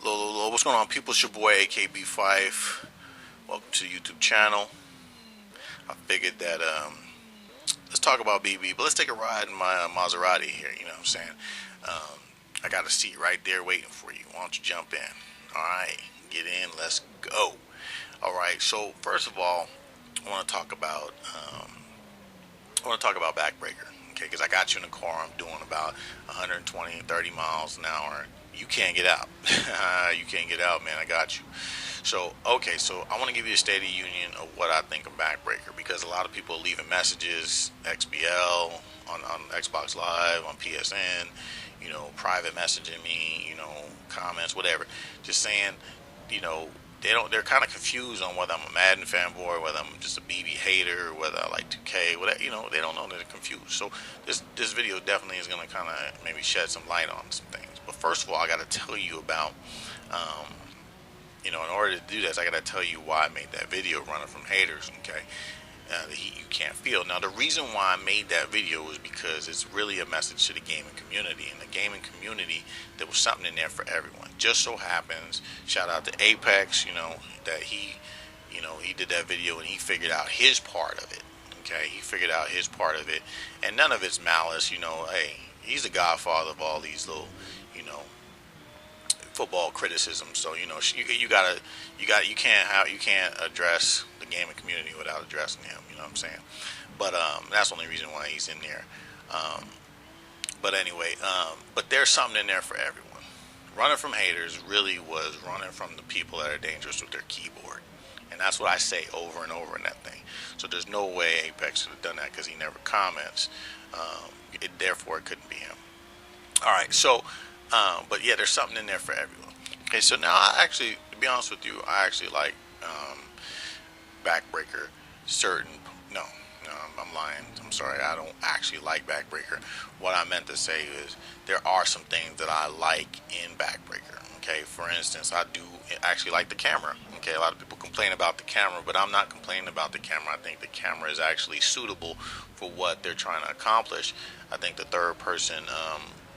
What's going on, people? It's your boy AKB5. Welcome to the YouTube channel. I figured that let's talk about BB, but let's take a ride in my Maserati here. You know what I'm saying? I got a seat right there waiting for you. Why don't you jump in? All right, get in. Let's go. All right. So first of all, I want to talk about Backbreaker. Okay, because I got you in the car. I'm doing about 120, 30 miles an hour. You can't get out. You can't get out, man. I got you. So, okay, so I want to give you a state of union of what I think of Backbreaker, because a lot of people are leaving messages, XBL, on Xbox Live, on PSN, private messaging me, comments, whatever, just saying, they're kind of confused on whether I'm a Madden fanboy, whether I'm just a BB hater, whether I like 2K, whatever, they don't know. They're confused. So this video definitely is going to kind of maybe shed some light on some things. But first of all, I got to tell you about, in order to do this, I got to tell you why I made that video, running from haters, okay? The heat you can't feel. Now, the reason why I made that video was because it's really a message to the gaming community. In the gaming community, there was something in there for everyone. Just so happens, shout out to Apex, that he did that video and he figured out his part of it. Okay, he figured out his part of it, and none of it's malice. Hey, he's the godfather of all these little, football criticism. So you can't address the gaming community without addressing him. You know what I'm saying? But that's the only reason why he's in there. But anyway, but there's something in there for everyone. Running from haters really was running from the people that are dangerous with their keyboard, and that's what I say over and over in that thing. So there's no way Apex could have done that because he never comments. Therefore, it couldn't be him. All right, so. But yeah, there's something in there for everyone. Okay, so now to be honest with you, I actually like Backbreaker. No, I'm lying. I'm sorry. I don't actually like Backbreaker. What I meant to say is there are some things that I like in Backbreaker. Okay, for instance, I do actually like the camera. Okay, a lot of people complain about the camera, but I'm not complaining about the camera. I think the camera is actually suitable for what they're trying to accomplish. I think the third person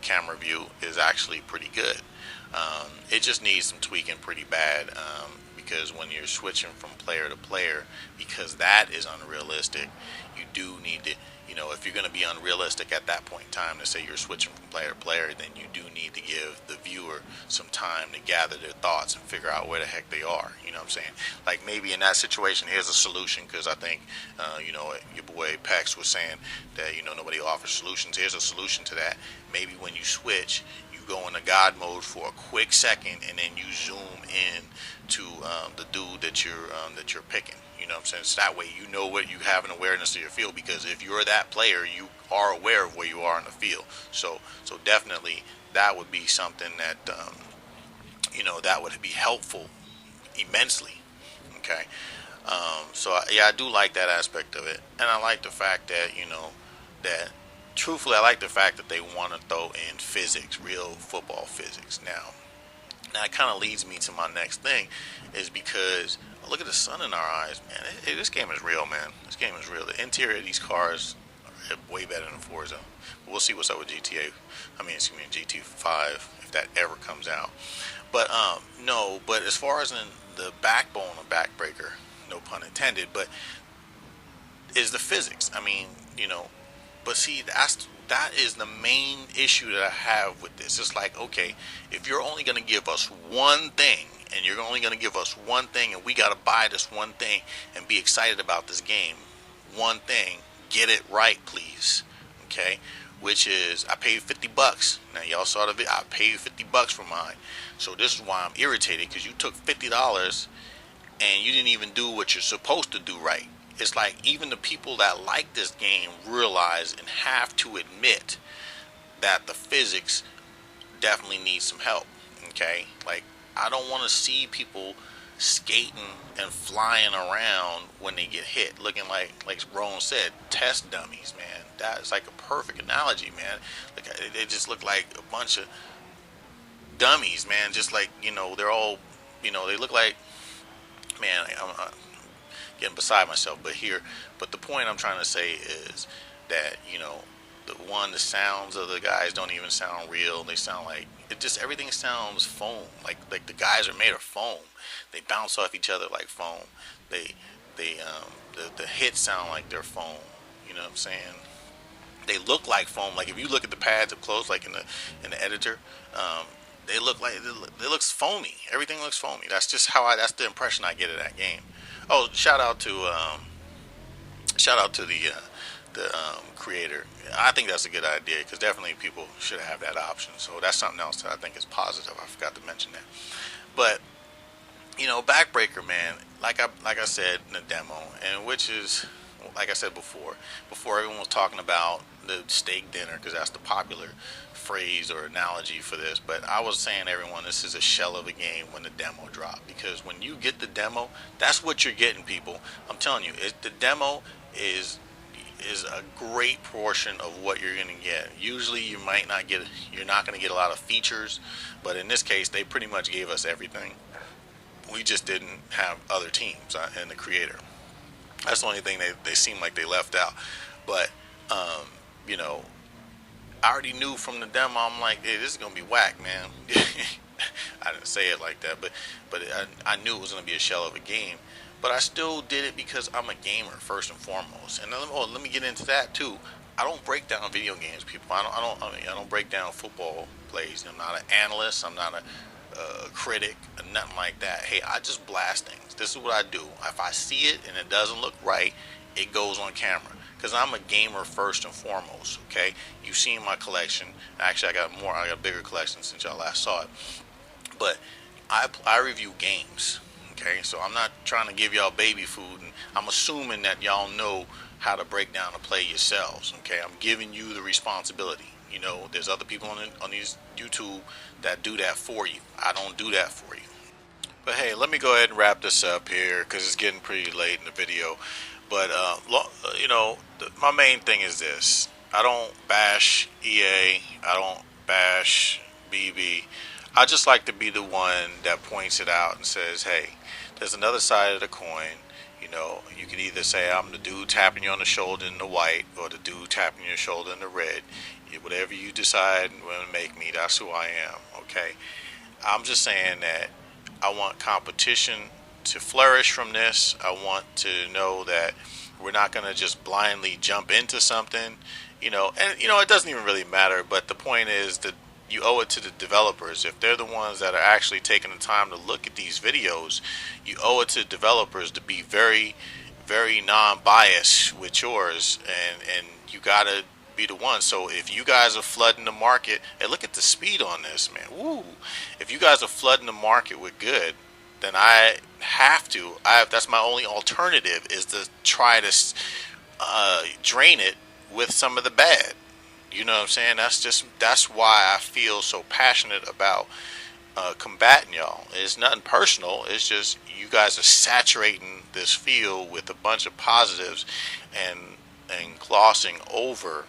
camera view is actually pretty good. It just needs some tweaking pretty bad, because when you're switching from player to player, because that is unrealistic, you do need to, if you're going to be unrealistic at that point in time to say you're switching from player to player, then you do need to give the viewer some time to gather their thoughts and figure out where the heck they are. You know what I'm saying? Like maybe in that situation, here's a solution, because I think, your boy Pex was saying that, nobody offers solutions. Here's a solution to that. Maybe when you switch, you go into God mode for a quick second, and then you zoom in to the dude that you're picking. You know what I'm saying? So that way what you have an awareness of your field, because if you're that player, you are aware of where you are in the field. So definitely that would be something that that would be helpful immensely. Okay. So yeah, I do like that aspect of it, and I like the fact that that truthfully, I like the fact that they want to throw in physics, real football physics. Now it kind of leads me to my next thing, is because look at the sun in our eyes, man. This game is real, man. This game is real. The interior of these cars are way better than Forza. But we'll see what's up with GT 5, if that ever comes out. But no. But as far as in the backbone of Backbreaker, no pun intended, but is the physics. But see, that is the main issue that I have with this. It's like, okay, if you're only going to give us one thing, and you're only going to give us one thing, and we got to buy this one thing and be excited about this game, one thing, get it right, please. Okay? Which is, I paid $50. Now, y'all saw the video. I paid $50 for mine. So this is why I'm irritated, because you took $50 and you didn't even do what you're supposed to do right. It's like even the people that like this game realize and have to admit that the physics definitely needs some help. Okay? Like, I don't want to see people skating and flying around when they get hit, looking like Rowan said, test dummies, man. That's like a perfect analogy, man. Like, they just look like a bunch of dummies, man. Just like, they're all, they look like, man, I'm getting beside myself. But the point I'm trying to say is that, the sounds of the guys don't even sound real. They sound like, it just everything sounds foam. Like the guys are made of foam. They bounce off each other like foam. The hits sound like they're foam. You know what I'm saying? They look like foam. Like if you look at the pads up close, like in the editor, um, they look like it looks foamy. Everything looks foamy. That's just how I. That's the impression I get of that game. Oh, shout out to the creator. I think that's a good idea because definitely people should have that option. So that's something else that I think is positive. I forgot to mention that. But Backbreaker, man, like I said in the demo, and which is like I said before everyone was talking about the steak dinner because that's the popular phrase or analogy for this. But I was saying, everyone, this is a shell of a game when the demo dropped, because when you get the demo, that's what you're getting, people. I'm telling you, the demo is a great portion of what you're going to get. Usually you're not going to get a lot of features, but in this case they pretty much gave us everything. We just didn't have other teams and the creator. That's the only thing they seem like they left out. But um, you know, I already knew from the demo. I'm like, hey, this is gonna be whack, man. I didn't say it like that, but I knew it was gonna be a shell of a game. But I still did it because I'm a gamer first and foremost. And let me get into that too. I don't break down video games, people. I don't break down football plays. I'm not an analyst. I'm not a critic, or nothing like that. Hey, I just blast things. This is what I do. If I see it and it doesn't look right, it goes on camera. Because I'm a gamer first and foremost. Okay, you've seen my collection. Actually, I got more. I got a bigger collection since y'all last saw it. But I review games. Okay, so I'm not trying to give y'all baby food, and I'm assuming that y'all know how to break down a play yourselves. Okay, I'm giving you the responsibility. There's other people on these YouTube that do that for you. I don't do that for you. But hey, let me go ahead and wrap this up here because it's getting pretty late in the video. But my main thing is this: I don't bash EA. I don't bash BB. I just like to be the one that points it out and says, hey, there's another side of the coin. You can either say I'm the dude tapping you on the shoulder in the white or the dude tapping your shoulder in the red. Whatever you decide and want to make me, that's who I am, okay? I'm just saying that I want competition to flourish from this. I want to know that we're not going to just blindly jump into something, it doesn't even really matter, but the point is that you owe it to the developers. If they're the ones that are actually taking the time to look at these videos, you owe it to developers to be very, very non-biased with yours, and you gotta be the one. So if you guys are flooding the market, and look at the speed on this, man. Woo! If you guys are flooding the market with good, then I have to. That's my only alternative, is to try to drain it with some of the bad. You know what I'm saying? That's why I feel so passionate about combating y'all. It's nothing personal. It's just you guys are saturating this field with a bunch of positives and glossing over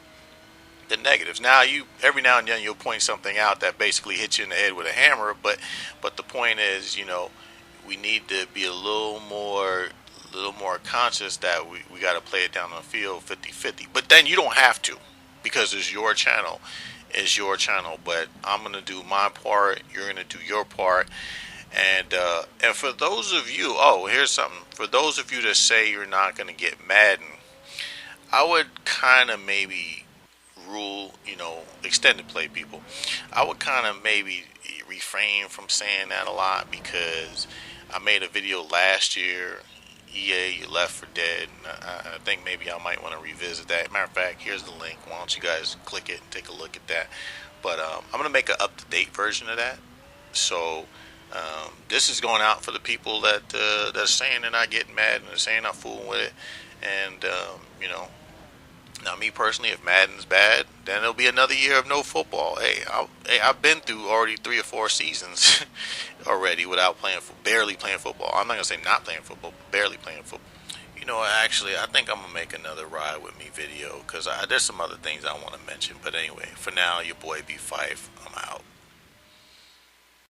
the negatives. Now every now and then you'll point something out that basically hits you in the head with a hammer, but the point is, we need to be a little more conscious that we got to play it down on the field 50-50. But then you don't have to, because it's your channel. But I'm gonna do my part. You're gonna do your part. And for those of you, here's something. For those of you that say you're not gonna get Madden, I would kind of maybe rule, extended play people. I would kind of maybe refrain from saying that a lot, because I made a video last year. EA, you left for dead. I think maybe I might want to revisit that. Matter of fact, here's the link. Why don't you guys click it and take a look at that? But I'm going to make an up-to-date version of that. So this is going out for the people that's saying they're not getting mad and they're saying I'm fooling with it. And, now me personally, if Madden's bad, then it'll be another year of no football. Hey, I've been through already 3 or 4 seasons already without barely playing football. I'm not gonna say not playing football, but barely playing football. Actually, I think I'm gonna make another Ride With Me video because there's some other things I want to mention. But anyway, for now, your boy B Fife, I'm out.